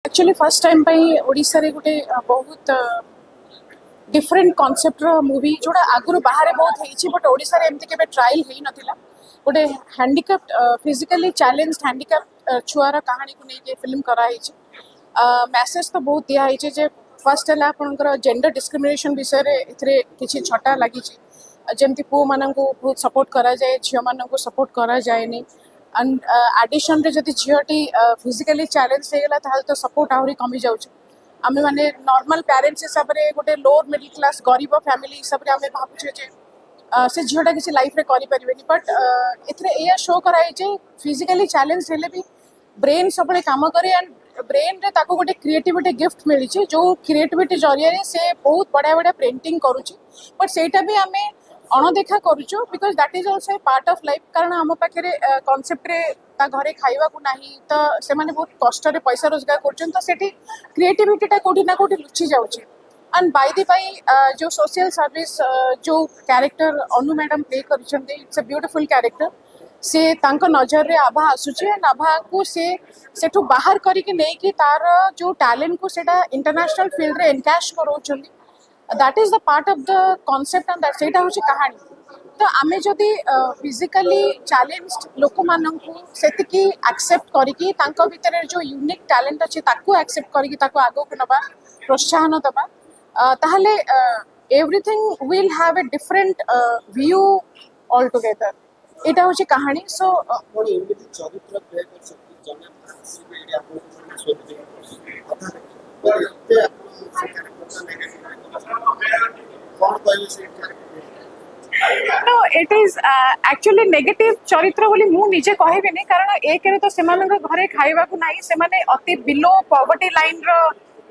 Actually first time Odisha रे गोटे बहुत डिफरेंट कॉन्सेप्ट रो मूवी जोड़ा आगुरु बाहर बहुत होईची बट ओडिशा रे एमती केबे ट्रायल हेई नथिला गोटे हैंडिकैप्ड फिजिकली चैलेंज्ड हैंडिकैप्ड छुआर कहानी को लेके फिल्म करा हेईची मैसेज तो बहुत दिया हेईची जे फर्स्ट है आपनकर जेंडर डिस्क्रिमिनेशन विषय रे इथरे किछि छटा लागि छी जेमती पु माननकु बहुत सपोर्ट करा जाए झियो माननकु सपोर्ट करा जाएनी एंड एडिशन रे जदि झियोटी फिजिकली चैलेंज हेगला ताहल तो सपोर्ट आहुरी कमी जाउछ आमे माने नॉर्मल पेरेंट्स हिसाब रे गोटे लोअर मिडिल क्लास गरीब फैमिली हिसाब रे आमे भाबुछे जे से झियोटा किसी लाइफ रे करि परिबेनी बट एथरे एया शो कराई जे फिजिकली चैलेंज हेले भी ब्रेन सबले काम करे एंड ब्रेन रे ताको गोटे क्रिएटिविटी गिफ्ट मिली छि जो क्रिएटिविटी जरिया रे से बहुत बड़ा बड़ा पेंटिंग करूछि बट सेटा भी आमे अणदेखा करूछु because that is also a part of life कारण हम पाखे कॉन्सेप्ट रे ता घरे खाइबा को नाही तो से माने बहुत कष्ट रे पैसा रोजगार करछन तो सेठी क्रिएटिविटी टा कोठी ना कोठी लुचि जाउछि एंड बाय द बाय जो सोशल सर्विस जो कैरेक्टर अनु मैडम प्ले करछन्ते इट्स अ ब्यूटीफुल कैरेक्टर से तांको नजर रे आभा आसुछि एंड आभा को से सेठु बाहर करी के नै कि तार जो टैलेंट को सेटा इंटरनेशनल फील्ड रे एनकैश करोछन्ती that is the part of the concept and that सेटा होछि कहानी तो आमे जदि फिजिकली चैलेंज्ड लोक माननकु सेतिकी एक्सेप्ट करिकि तांको भितर जो यूनिक टैलेंट अछि ताकू एक्सेप्ट करिकि ताकू आगो को नबा प्रोत्साहन दबा ताहले everything will have a different view all together एटा होछि कहानी सो चरित्र प्ले कर सकती जने सीबीडी आपन सोचते अथा no it is actually negative चरित्र बोली मु निजे कहबे नै कारण एक रे तो सेमानक घरे खाइबा को नाही सेमाने अति बिलो पॉवर्टी लाइन रो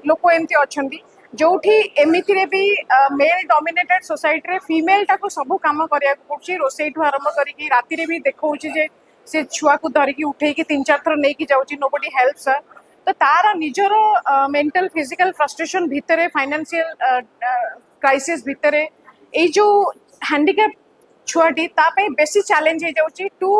लोक एमती अछंती जोठी एमिति रे भी मेल डोमिनेटेड सोसाइटी रे फीमेल टा को सब काम करिया पड़छि रोसई ठु आरंभ करी कि राति रे भी देखौछि जे से छुआ को धरि की उठै कि 3-4 थर नै कि जाउछि नोबडी हेल्प्स तो तार निजर मेंटल फिजिकल फ्रस्ट्रेशन भितरे फाइनेंशियल क्राइसिस भितरे ए जो हैंडिकैप छुआटी तापे बेसी चैलेंज हे जाउछि to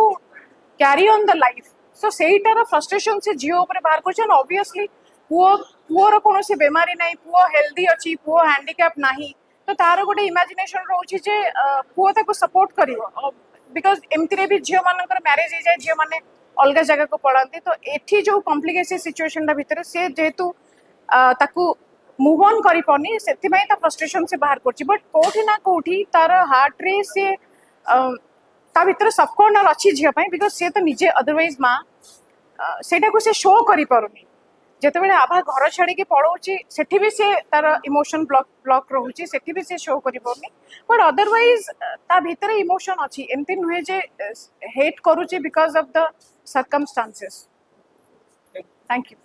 carry on the life so सेटार फ्रस्ट्रेशन से जियो ऊपर बाहर करछन ऑब्वियसली पुअर कौन से बेमारी नहीं पुआ हेल्दी अच्छी पुआ हैंडिकैप नहीं तो तार गोटे इमेजिनेशन रोचे जे पुआ ताको सपोर्ट करिवो बिकॉज एमती भी झील मानकर मैरिज हो जाए झील मैंने अलग जगह को पढ़ाती तो एठी जो कॉम्प्लिकेटेड सिचुएशन भितर से जेहेतु ताकू मूव ऑन करि पनी सेति ता फ्रस्ट्रेशन से बाहर करछि बट कोठी ना कोठी तार हार्ट रे से ता भितर सब कॉर्नर अच्छी झील पई बिकॉज से तो निजे अदरवाइज माँ सेटा को से शो करि पारुनी जेते बेले आभा घर छाड़ी के पळौची सेठी भी से तार इमोशन ब्लॉक रहउची सेठी भी से शो करि पनी बट अदरवाइज ता भीतर इमोशन अछि एमती नुहे जे हेट करूची because of the circumstances thank you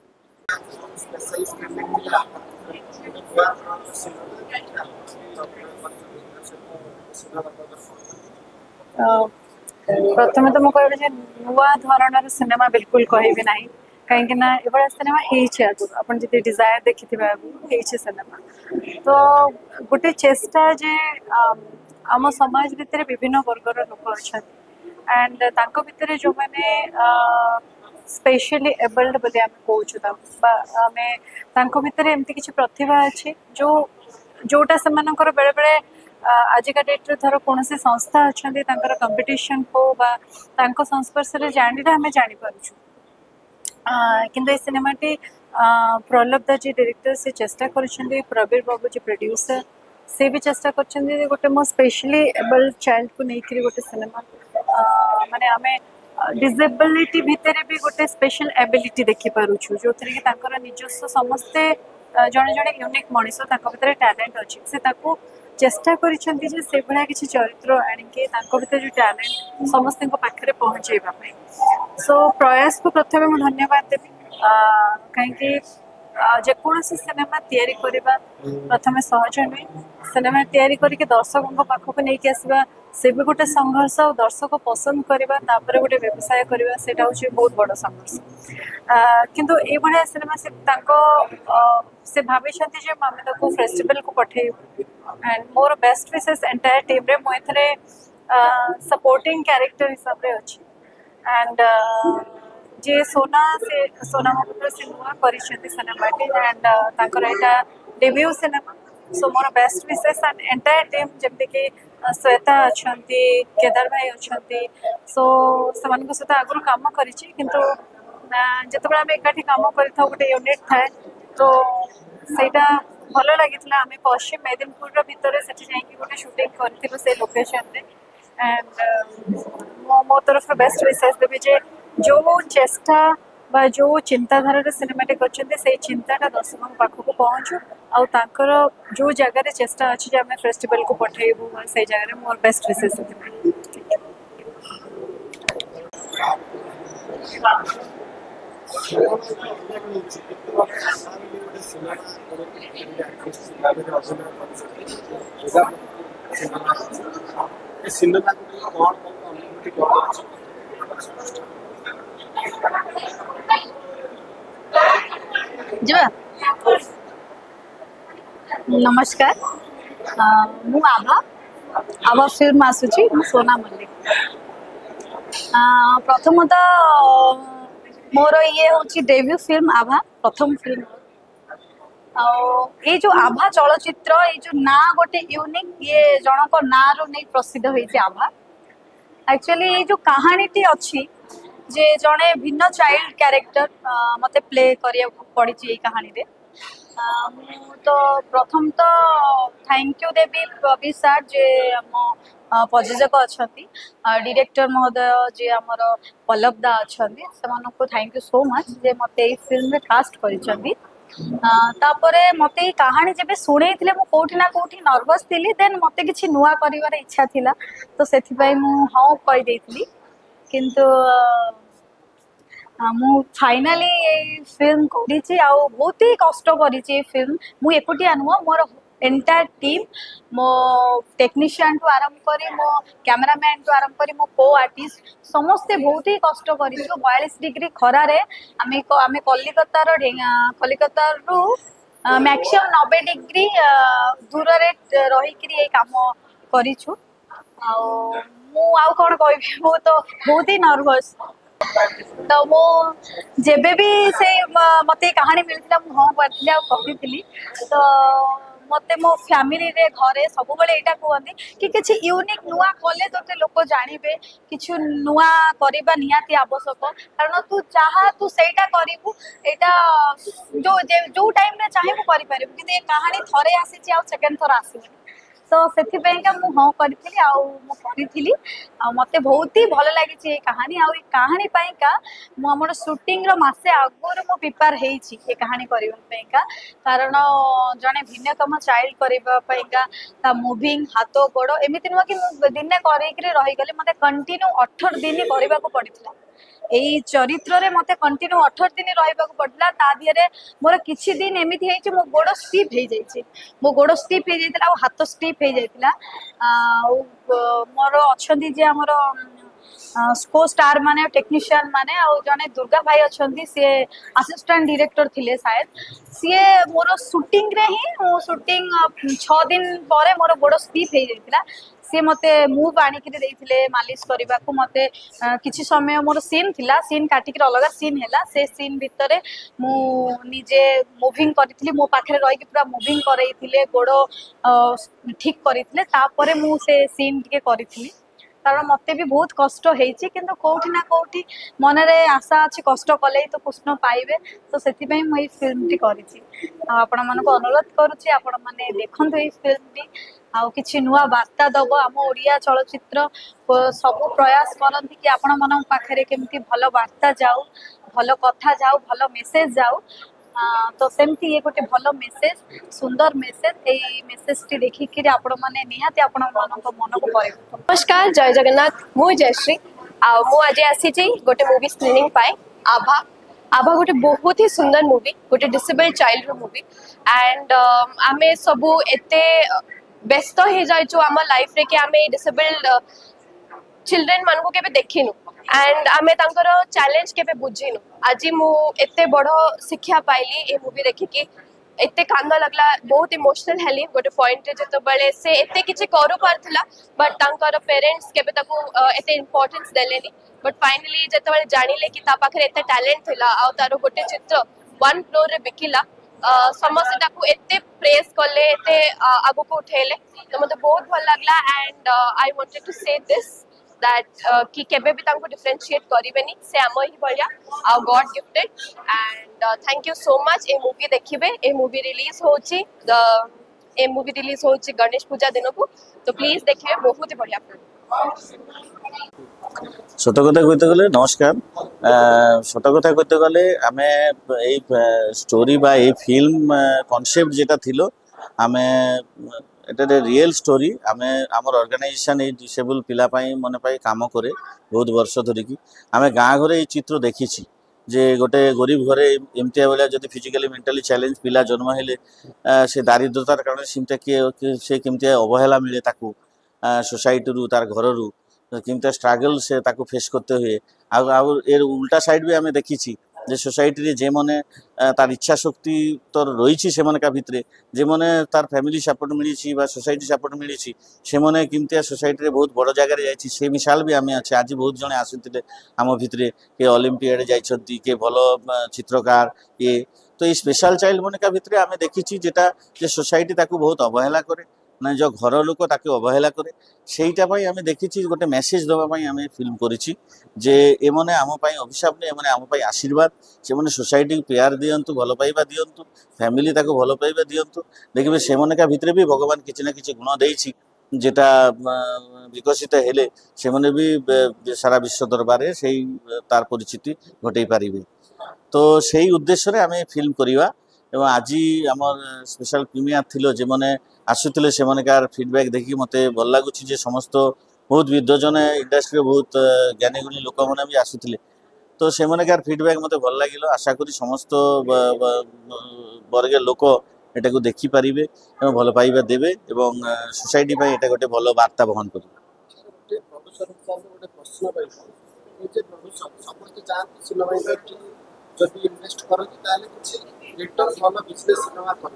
प्रथम तो मुझे नुआ धरण सिनेमा बिल्कुल कहबी ना कहीं एभा सिनेमा आप डिजायर देखी सिनेमा तो गोटे चेष्टा जे आम समाज भितर विभिन्न वर्गर लोक अच्छा एंड भितर जो मैंने स्पेशली एबल्ड बोली आम कहूँ भितर एमती किसी प्रतिभा अच्छी जो जोटा से बेले बेले आजिका डेट्रे धर कौन संस्था अच्छा कंपिटिशन हो संस्पर्श जाने आम जापरु किंतु ये सिनेमाटी प्रहल्लाद जी डायरेक्टर से चेष्टा कर प्रवीर बाबू जी प्रोड्यूसर से भी चेष्टा कर गोटे मो स्पेशली एबल्ड चाइल्ड को लेकर गोटे सिनेमा माने आमे डिसेबिलिटी भितर भी गोटे स्पेशल एबिलिटी देखी पारुछु जो थी कि निजस्व समस्ते जड़े जड़े यूनिक मनीष भीतर टैलेंट अच्छी से चेष्टा कर किसी चरित्र आणिके भीतर जो टैलेंट समस्त पाखे पहुँचेवाई सो प्रयास को प्रथम मुझे धन्यवाद देवी कहीं जेकोसी सिनेमा तैयारी करवा प्रथम सहज नुहे सिनेमा तैयारी करके दर्शकों पाखक नहीं आसवा से भी गोटे संघर्ष और दर्शक पसंद करवा गोटे व्यवसाय करवा से बहुत बड़ संघर्ष किंतु ये भाया सिनेमा से भावी फेस्टिवल को पठे एंड मोर बेस्ट विशेष एंटायर टीम रे मुझे सपोर्टिंग कैरेक्टर हिसाब से अच्छी एंड जे सोना से सोना महोदय से नुआ करिसेंती सिनेमाटी एंड तांकर एटा debut cinema so more best विशेष एंड एंटायर टीम जेमती कि श्वेता अछंती केदार भाई अछंती सो समान सहित आगु काम करिछि किंतु जेतेबेले आम एकाठी काम करथाउ गोटे यूनिट थाए तो सेटा भल लगिଥିଲା आम पश्चिम मेदिनीपुर भितर सेठी जाइकी गोटे शूटिंग करथिलु से लोकेशन रे एंड मो तरफ बेस्ट विशेष देवी जे जो चेष्टा बा जो चिंताधारा सिनेमाटिक अच्छे से चिंताटा दर्शकों पाखक पहुँचू आउ तांकर जो जगह चेष्टा अच्छी जे आम फेस्टिवल को पठेबू से जगह मोर बेस्ट विशेष सिनेमा कौन कौन ଯିବା ନମସ୍କାର ମୁଁ ଆଭା ଫିଲ୍ମ ଆସୁଛି ମୁଁ ସୋନା ମଲ୍ଲିକ ପ୍ରଥମତଃ ମୋର ଇଏ ହେଉଛି ଡେବ୍ୟୁ ଫିଲ୍ମ ଆଭା ପ୍ରଥମ ଫିଲ୍ମ ଆଉ ଏଇ ଯୋଉ ଆଭା ଚଳଚ୍ଚିତ୍ର ଏଇ ଯୋଉ ନାଁ ଗୋଟେ ୟୁନିକ୍ ଇଏ ଜଣଙ୍କ ନାଁରୁ ନେଇ ପ୍ରସିଦ୍ଧ ହେଇଛି ଆଭା एक्चुअली ये जो कहानीटी अच्छी जे जड़े भिन्न चाइल्ड कैरेक्टर मते प्ले करिया पड़ी ये कहानी रे तो प्रथम तो थैंक यू देवी बबी सर जे आम प्रयोजक अच्छा डायरेक्टर महोदय जे आमर पल्लव दा अच्छा से थैंक यू सो मच जे मत फिल्म कास्ट कर तापरे मते कहानी जब शुणे कौटी ना कौटी नर्वस थी देन मत कि नुआ कर इच्छा थिला तो से हाँ कहीदेली किंतु मु फाइनाली फिल्म करी बहुत ही कष्ट करी फिल्म मु एकुटिया नुह मोर एंटायर टीम मो टेक्नीशियन टू आरंभ करी मो कैमरामैन टू आरंभ करी मो को आर्टिस्ट समस्ते बहुत ही कष्ट कर 42 डिग्री खरारे आमे कलिकतार कलिकतारू मैक्सिमम 90 डिग्री दूर रही काम करिछु कौन कह मु तो बहुत ही नर्वस तो मो जेबे भी से मते कहानी मिलता मु हाँ करती कही तो मते मो फैमिली रे घरे सब बेले एटा कहते कि किछि यूनिक नुआ कले तोते लोक जानिबे किछु नुआ करबा निहाती आवश्यक कारण तू चाहा तू सेटा करिवु एटा जो टाइम रे चाहेबु करि परिबु कि कहानी थरे आसीची आ सेकंड थर आसीबे तो से हाँ करी मत बहुत ही भल लगी कहानी आ कहानी मुझ शूटिंग मसे आगुरी मु प्रिपेयर होती कहानी करने कारण जड़े भिन्नतम चाइल्ड करने मुविंग हाथ गोड़ एमती नुह कि दिने रहीगली मत कंटिन्यू 18 दिन करने को पड़ा यही चरित्र रे मते कंटिन्यू 18 दिन रहा पड़ा ता दिहरे मोर किछि दिन एमती है मो गोड़ स्टिफ हो जाइए मो गोड़ स्टिफ हो जाता हाथ स्टिफ हो जाता मोर अच्छा जे आमर को स्टार माने टेक्नीशियन माने आ जने दुर्गा भाई अच्छा सी असिस्टेंट डायरेक्टर थिले शायद सी मोर शूटिंग रे ही शूटिंग 6 दिन पर मोर गोड़ स्टिफ हो जाता सी मते मूव आनिक मालिश करने को मत किसी समय मोर सीन थिला सीन काटिक अलग सीन है से सीन भितर मुझे मुविंग करी मो पाखे रही पूरा मुविंग करते गोड़ ठीक करते मुझे सीन टे करी कारण मत भी बहुत कष्ट होती किंतु कौटी ना कौटी मनरे आशा अच्छी कष्ट कले तो कृष्ण पाइबे तो से मुझे फिल्म टी करी आपण मानक अनुरोध करुच्ची आपण मैंने देखु ये फिल्म टी आउ किछि नुआ वार्ता दब आम ओडिया चलचित्र सब प्रयास करती कि आपण मन पाखे केमती भल वार्ता जाऊ भल कथा जाऊ भल मेसेज जाऊ तो सेमती ये गोटे भल मेसेज सुंदर मेसेज ये मेसेज टी देखिक आपण मैंने निहाती आपण मन को परिवर्तन। नमस्कार जय जगन्नाथ मु जयश्री मु आज आसी गोटे मूवी स्क्रीनिंग पाए आभा आभा गोटे बहुत ही सुंदर मूवी गोटे डिसेबल चाइल्ड मूवी एंड आमे सबू एते व्यस्त हो जाइछु आम लाइफ रे कि आमे डिसेबल्ड चिल्ड्रेन मान को केबे देखिनु एंड आमे तांकर चैलेंज केबे बुझिनु आज मु एते बड़ शिक्षा पाइली ए मूवी देखिकी एते कांद लगला बहुत इमोशनल हेली गोटे पॉइंट रे जतो बळे से एते किछि करू पारथला बट तांकर पेरेंट्स केबे ताको एते इंपोर्टेंस देलेनी बट फाइनली जतो बळे जानिले कि ता पाखरे एते टैलेंट थिला आ तारो गोटे चित्र 1 फ्लोर रे बिकिला समस्त ताको एते प्रेस करले एते आगु को उठेले तो मते बहुत भल लागला and I wanted to say this that कि केबे भी तांको डिफरेंशिएट करिवेनी से आम ही भलिया आ god gifted and thank you so much ए मूवी देखिबे ए मूवी रिलीज होची ए मूवी रिलीज होची गणेश पूजा दिन को तो प्लीज देखिबे बहुत ही बढ़िया फिल्म सत कथा कहते गले नमस्कार सत कथा कहते गले आमे ए स्टोरी बा ए फिल्म कॉन्सेप्ट जेटा थिलो आमे एटा रियल स्टोरी आमे हमर ऑर्गेनाइजेशन ए डिसेबल पिला पाई मने पाई काम करे बहुत वर्ष धरि की आमे गाँ घरे ए चित्र देखिछि जे गोटे गरीब घरे एमतिया बेला जदि फिजिकली मेंटली चैलेंज पिला जन्म हेले से दारिद्रतार कारण सिमता के से केमतिया अवहेला मिले ताकू सोसाइटी रु तार घर रु केमतिया स्ट्रगल से ताकू फेस करते हुए आउ एर उल्टा साइड भी आमे देखिछि जे सोसाइटी रे जे मने तार इच्छा शक्ति तो रही से मन का भितरे जे मने तार फैमिली सपोर्ट मिली बा सोसाइटी सपोर्ट मिली से मने केमतिया सोसाइटी रे बहुत बड़ जगह रे जाइछि से मिसाल भी आमे अछि आज बहुत जने आसिथिले आम भितरे के ओलंपियाड जाइछंती के भलो चित्रकार ये तो ये स्पेशल चाइल्ड मन का भितरे आमे देखिछि जेटा जे सोसाइटी ताकू बहुत अवहेला करे ना जो घर लोक ताके अवहेला करे सेटा पई आमे देखिछि गोटे मेसेज दबा पई आमे फिल्म करिछि जे ए मने आम पई अभिशाप ने मने आम पई आशीर्वाद से मने सोसाइटी को प्यार दियंतु भलो पाइबा दियंतु फैमिली ताको भलो पाइबा दियंतु देखिबे से मने का भितरे भी भगवान किछि ना किछि गुण देइछि जेटा विकसित हेले से मने भी सारा विश्व दरबार रे सेही तार परिचिति घटै पारिबे तो सेही उद्देश्य रे आमे फिल्म करिवा एवं आज आमर स्पेशल प्रीमियर थिलो जे मने आसुतिले से मानकार फीडबैक देखि मते भल लागुछि जे समस्त बहुत विद्वजन इंडस्ट्री बहुत ज्ञानी गुणी लोक माने भी आसुतिले तो से मानकार फीडबैक मते भल लागिलो आशा करी समस्त वर्ग लोक एटा को देखि परिबे एवं भल पाइबा देबे एवं सोसाइटी पय एटा गोटे भल वार्ता बहन करिबे प्रोफेसर गोटे प्रश्न पाइबो जे प्रोफेसर समस्त चाहते सिनेमा इंडस्ट्री जदि इन्वेस्ट करती ताले किछि रिटर्न भल बिजनेस सिनेमा कर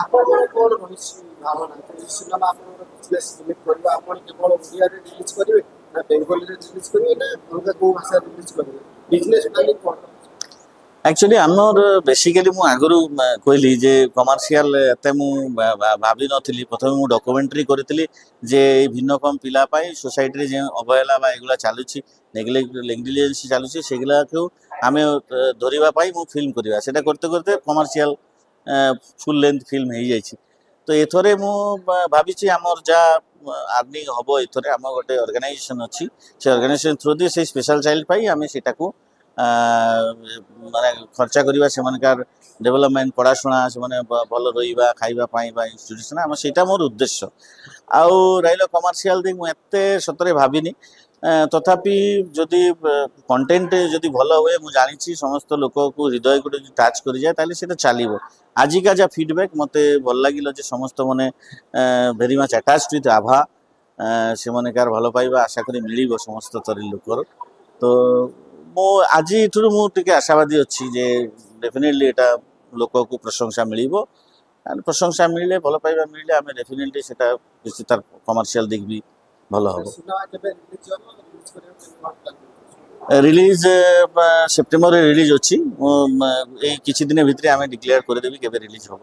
आपण कोन रहिछि भावना सिनेमा आपण बिजनेस लिमिट करबा आपण केवल ओडिया रे रिलीज करिवे ना बेंगली रे रिलीज करिवे ना अलगा को भाषा रिलीज करिवे बिजनेस प्लानिंग कोन एक्चुअली आमर बेसिकली मु आगरु कहली जे कमर्शियल एते मु भाबी नथिली प्रथम मु डॉक्यूमेंटरी करथिली जे भिन्नक्षम पिला पाई सोसाइटी रे जे अवहेला बा एगुला चालुची नेग्लिजेंस चालुची सेगुला को आमे धरिबा पाई मु फिल्म करिवा सेटा करते करते कमर्शियल फुल लेंथ फिल्म हो जाइए तो एथरे मु भाभी आमर जा आर्निंग हम एथरे आम गोटे ऑर्गेनाइजेशन अच्छी से ऑर्गेनाइजेशन थ्रू दी से स्पेशल चाइल्ड पाई आम सेटा को माने खर्चा करवा से मानकार डेवलपमेंट पढ़ाशुना से माने भल रहिबा खाइबा पाइबा इंस्टीट्यूशन आम सेटा मोर उद्देश्य आउ रहिलो कमर्शियल दे मु एते सतरे भाबिनी तथापि जदि कंटेंट जदि भल हुए मु जानी समस्त लोक को हृदय को टच कर जाए ताले सेटा चलिबो आजिका जा फीडबैक मते भल लागिलो जे समस्त माने वेरी मच अटैच्ड विथ आभा से माने कार भल पाइबा आशा करी मिलिबो समस्त तरी लोकर तो मो आज इठुर मु टिके आशावादी अच्छी जे डेफिनेटली एटा लोक को प्रशंसा मिलिबो एंड प्रशंसा मिले भल पाइबा मिले आमे डेफिनेटली सेटा किछि तार कमर्शियल दिख भी भल हो सिनेमा केबे रिलीज हो रिलीज करियो रिलीज सेप्टेम्बर रिलीज अच्छी ए किछि दिन भितरे आमे डिक्लेयर कर देबी केबे रिलीज हो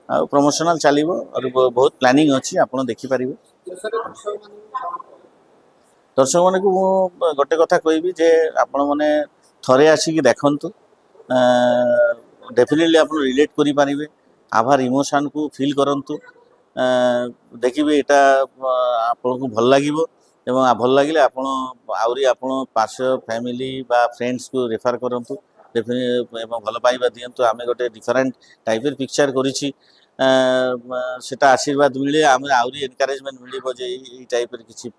आ प्रमोशनल चलिबो और बहुत प्लानिंग अच्छी आपण देखि परिबे दर्शक माने को गोटे कथा कहबी जे आपण माने थरे आसी देखंतु डेफिनेटली आपण रिलेट करि परिबे आभार इमोशन को फील करंतु देखिबे एटा आपण को भल लागिबो एवं भल लगे आपण आउरी आपण पास फैमिली बा फ्रेंड्स को रेफर करंतु डेफिनेटली एवं भल पाइबा दियंतु आमे गोटे डिफरेंट टाइप पिक्चर करिछि सेटा आशीर्वाद मिले आमे आउरी एनकरेजमेंट मिलिबो जे ई टाइप रे किछि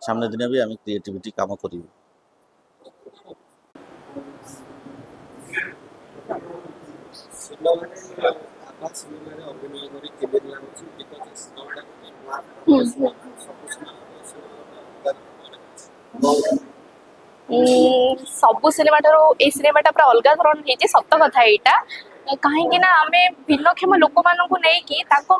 सामने दिन भी आमे क्रिएटिविटी काम करिबो सिनेमा आभा सिनेमा रे अभिनय करी केबे लागुछि बिकज सिनेमा ସବୁ ସିନେମା ଠାରୁ ଏଇ ସିନେମାଟା ପୁରା ଅଲଗା ଧରଣ ହେଇଛି ସତ କଥା ଏଇଟା कहीं ना आम भिन्नक्षम लोक मानक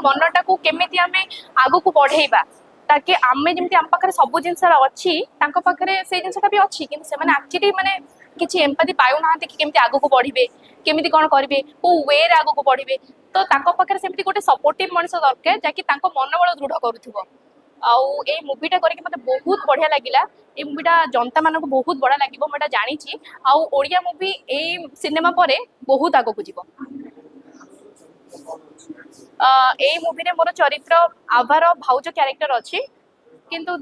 मनटा को केमी आम आग को बढ़ेबा ताकि आम जमी आम पाखे सब जिन अच्छी पाखे से जिनसा भी अच्छी कि एक्चुअली माने किसी एम्पाथी पाऊना कि केमी आग को बढ़े केमी कौन करेंगे कौ वे आग को बढ़े तो पाखे सेमती गोटे सपोर्टिव मनीष दरकार जहाँकि मनोबल दृढ़ करूँ आउ ए मुवीटा करके मते बहुत बढ़िया लागिला ए मुवीटा जनता मानक बहुत बड़ा लागिबो मैं जानी आउ ओडिया मुवी ए सिनेमा परे बहुत आगो को जीवो ए मुवी रे मोर चरित्र आभार भाउज कैरेक्टर अछि किंतु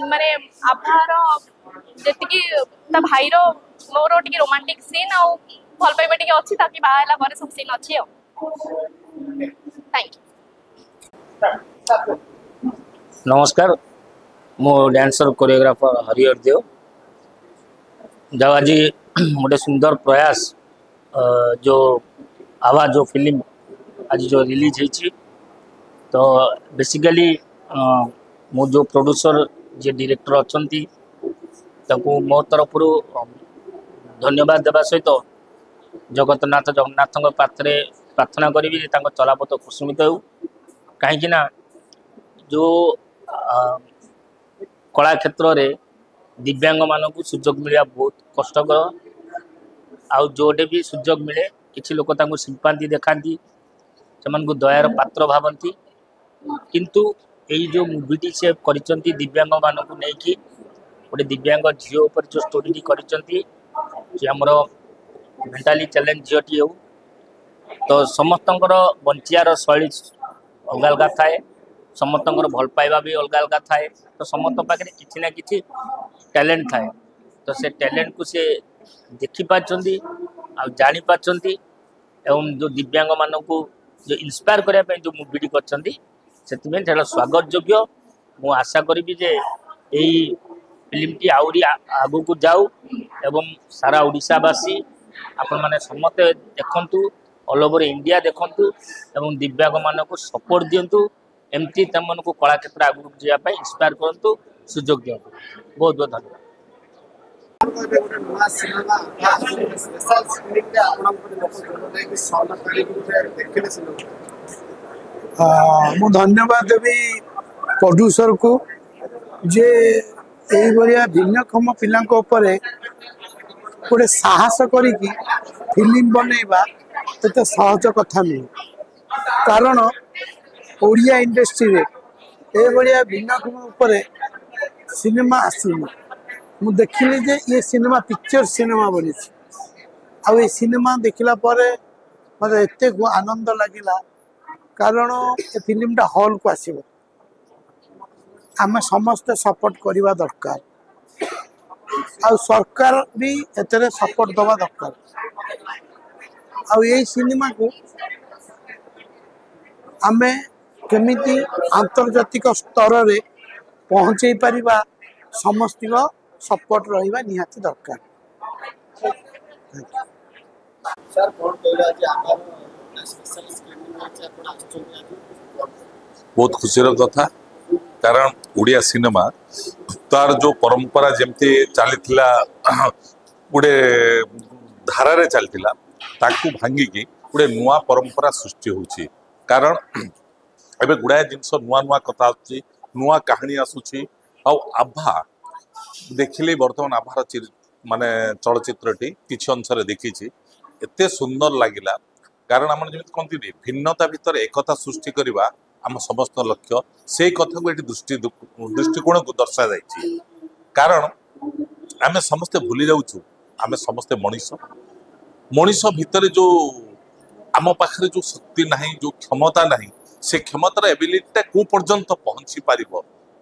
माने आभार जेतिकी ता भाई रो मोर टिके रोमांटिक सीन आउ भल पाइबा टिके अछि ताकि बाहला परे सब सीन अछि थैंक यू नमस्कार मो डांसर कोरियोग्राफर हरिहर देव जब आज गोटे सुंदर प्रयास जो आवाज जो फिल्म आज जो रिलीज होती तो बेसिकली मो जो प्रोड्यूसर जे डायरेक्टर अच्छा मो तरफ धन्यवाद देवा सहित जगन्नाथ जगन्नाथ पात्रे प्रार्थना करी चलापथ कुसुमित हो कहीं जो कला क्षेत्र रे दिव्यांग मानक सुजोग मिलवा बहुत कष्टकर आउ जोटे भी सुजोग मिले किसी लोक सिंपाती देखाती से दयार पात्र भावती किंतु यही जो मुवीटी से करिसेंती दिव्यांग मानक नहीं गोटे दिव्यांग झील उपर जो स्टोरी करमर मेंटाली चैलेंज झीटी हो तो समस्त बंचियार शैली अलग अलग थाए समस्त भल पाइबा भी अलग अलग थाए तो समस्त पाखे किसी ना किसी टैलेंट थाए तो से टैलेंट को से देखी पार्टी जानी पार्टी एवं जो दिव्यांग मानक जो इंस्पायर करने जो मुवीटी कर स्वागत योग्य मु आशा करी जे यही फिल्मटी आउरी आगू को जाऊ एवं सारा ओडिशावासी आपण मैंने समस्ते देखंतु ऑल ओवर इंडिया देखंतु एवं दिव्यांग मानक सपोर्ट दिंतु एमती तम को कला क्षेत्र आगू जावाई इंस्पायर करंतु सुजोग दिंतु बहुत बहुत धन्यवाद मु धन्यवाद देवी प्रोड्यूसर को जे यही भाया भिन्नक्षम पिला गोटे साहस करी फिल्म बनइबा एत सहज कथा नहीं कारण ओडिया इंडस्ट्री रे ए भाया भिन्नक्षम उपरे सिनेमा आसीनी मु देखिली जे ये सिनेमा पिक्चर सिनेमा बनी आउ ये सिनेमा देखला परे मते एते आनंद लागिला कारण ए फिल्मटा हॉल को आसीबो आम समस्ते सपोर्ट करवा दरकार आ सरकार भी एतरे सपोर्ट दवा दरकार आ यही सिनेमा को आमे केमिति आंतर्जातिक स्तर रे पहुंचे परिबा समस्त सपोर्ट रहिबा निहाती दरकार सर कौन कहला जे आभार स्पेशल स्क्रीनिंग আছে ଆପଣ ଆସିଛନ୍ତି ଆଜି बहुत खुशीर कथा कारण ओडिया सिनेमा तार जो परंपरा जमती चली गोटे धारा चलता ताकू भांगिकी गोटे नुआ परंपरा सृष्टि होची कारण एबे गुड़ाए जिनस नुआ नुआ कथा आसुची नुआ कहानी आसुची आभा देखिले बर्तमान आभार माने चलचित्रटी किछि अंश देखी एते सुंदर लगिला कारण आम जमी कहती भिन्नता भितर एकता सृष्टि करवा आम समस्त लक्ष्य से कथा को दृष्टिकोण को दर्शा जाइए कारण आम समस्ते भूली जाऊँ आम समस्ते मनीष मनीष भितर जो आम पाखे जो शक्ति ना जो क्षमता ना से क्षमतार एबिलिटीटा को पर्यंत पहुंची पार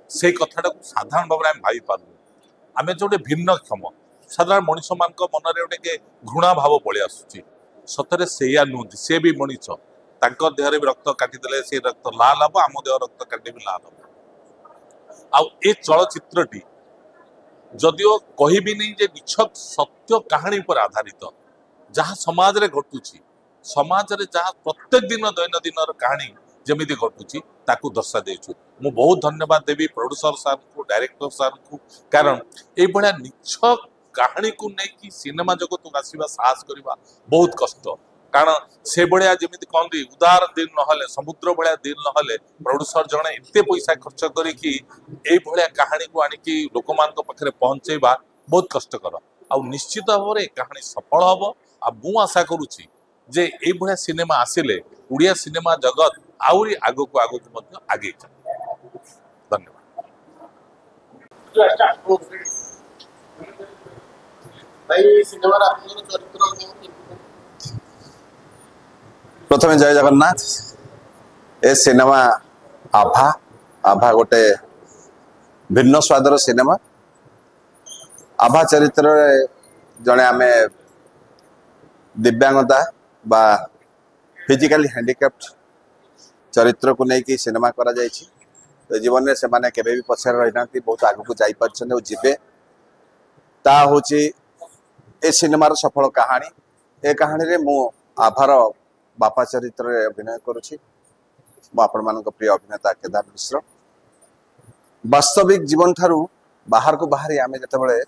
से कथाटा को साधारण भाव में भाई पार आम जो भिन्न क्षम साधारण मनीष मान मन में गोटे घृणा भाव पलि आसूँ सतरे से नुहति सी भी मनीष देहरे भी रक्त काटिदे से रक्त लाल हम आम देह रक्त काटे भी लाल हम आ चलचित्रटी जदिओ कहबी नहीं जे निछक सत्य कहानी पर आधारित जहाँ समाज रे घटुची समाज रे जहाँ प्रत्येक दिन दैनंदिन कहानी जमी घटुची ताकू दर्शा देछु मु बहुत धन्यवाद देवी प्रोड्यूसर सार को डायरेक्टर सार को कारण ये भाया निछक कहानी को नहीं कि सिनेमा जगत को आसवा साहस करवा बहुत कष्ट कारण से भाया जमी कहते उदार दिन नहले समुद्र भाया दिन नहले प्रोड्यूसर जड़े एत पैसा खर्च करा कहानी को आणिकी लोक मान पाखे पहुंचेबा बहुत कष्टकर आ निश्चित भाव में कहानी सफल हम आ मु आशा करुच्ची जे ये भाया सिनेमा आसिले उड़िया सिनेमा जगत आउरी आगो को आगे धन्यवाद। भाई सिनेमा चरित्र प्रथम जय जगन्नाथ। ए सिनेमा आभा आभा गोटे भिन्न स्वादर सिनेमा। आभा चरित्र जड़े आम दिव्यांगता बा फिजिकली हैंडिकैप्ड चरित्र को लेकिन सिनेमा करा जायछि। तो जीवन में से माने केबे भी पछर रही ना बहुत आगु को जाई परछन जीवे ता होची ए सिनेमार सफल कहानी। ए कहानी रे मु आभार बापा चरित्र रे अभिनय करुछि। आपण मानक प्रिय अभिनेता केदार मिश्र। वास्तविक जीवन ठारू बाहर को बाहर आमे जतबेले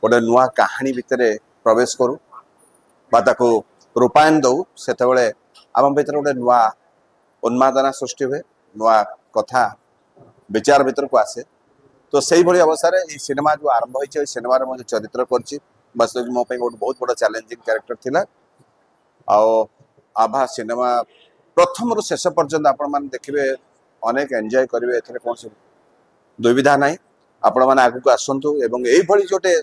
गोटे नुआ कहानी भितर प्रवेश करू बा ताको रूपायन दऊ सेतबेले आम भीतर गोटे नुआ उन्मादना सृष्टि हुए नुआ कथा विचार भीतर को आसे। तो सही भली अवसर ये सिनेमा जो आरंभ होइछ सिनेमा रे मुझे चरित्र करछि वास्तविक मो पे बहुत बड़ा चैलेंजिंग कैरेक्टर थिला। आओ आभा सिनेमा प्रथम रु शेष पर्यंत आपण मान देखिबे अनेक एंजॉय करिवे एथरे कोन से दुविधा नाही। आपण मान आगु को आसंतु एवं एई भली जोटे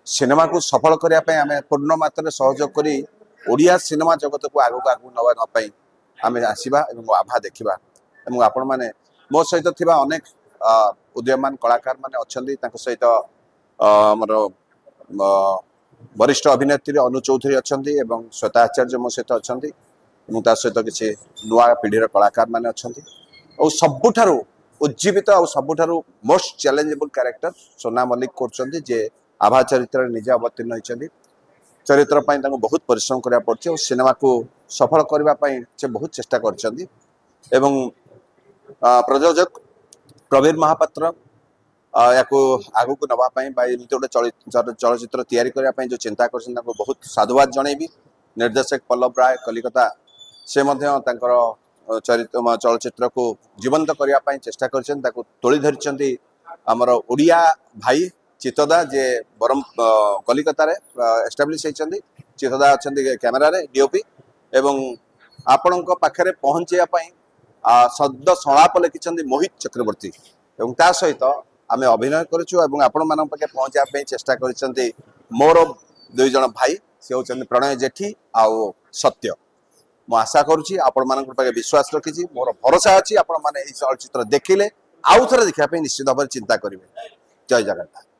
सिनेमा को सफल करिया पय आमे पूर्ण मात्रा सहयोग करी ओडिया सिनेमा जगत को आगु नवा न पय आमे आसीबा एवं आभा देखिबा। एवं आपण माने मो सहित थिबा अनेक उदयमान कलाकार माने अछंदी तांको सहित हमर वरिष्ठ अभिनेत्री अनु चौधरी अछंदी एवं श्वेता आचार्य मो सहित अछंदी एवं ता सहित किसी नुआ पीढ़ीर कलाकार माने अछंदी और सबुठारु उज्जीवित और सबुठारु मोस्ट चैलेंजेबल कैरेक्टर सोना मल्लिक करछंदी जे आभा चरित्र निजे अवतीर्ण होइछंदी। चरित्र पाई तांको बहुत परिश्रम करिया पड़छि और सिनेमा को सफल करबा पाई से बहुत चेष्टा करछंदी एवं प्रयोजक प्रवीर महापात्र याको आगु को नवा पाई बा एमती गोटे चलचित्र तैयारी करबा पाई जो चिंता करछन तांको बहुत साधुवाद जणेबी। निर्देशक पल्लव राय कलिकता से मध्य तांकर चरित्र चलचित्र को जीवंत करबा पाई चेष्टा करछन ताको तोली धरिछंती हमर ओडिया भाई चितदा जे बरम कलिकता रे एस्टाब्लिश होइछंती। चितदा अछंती कैमरा रे डीओपी एवं आपणक पाखरे पहुंचिया पाई शब्द संलाप लिखिछंती मोहित चक्रवर्ती एवं ता सहित आमे अभिनय करूछु एवं आपण मानक पाखे पहुंचिया पाई चेष्टा करिछंती मोर दुई जण भाई से होछंती प्रणय जेठी आउ सत्य। मु आशा करूछि आपण मानक पाखे विश्वास रखिछि मोर भरोसा अछि आपण माने ई चलचित्र देखिले आउ थरे देखिया पाई निश्चित भाव चिंता करिवे। जय जगन्नाथ।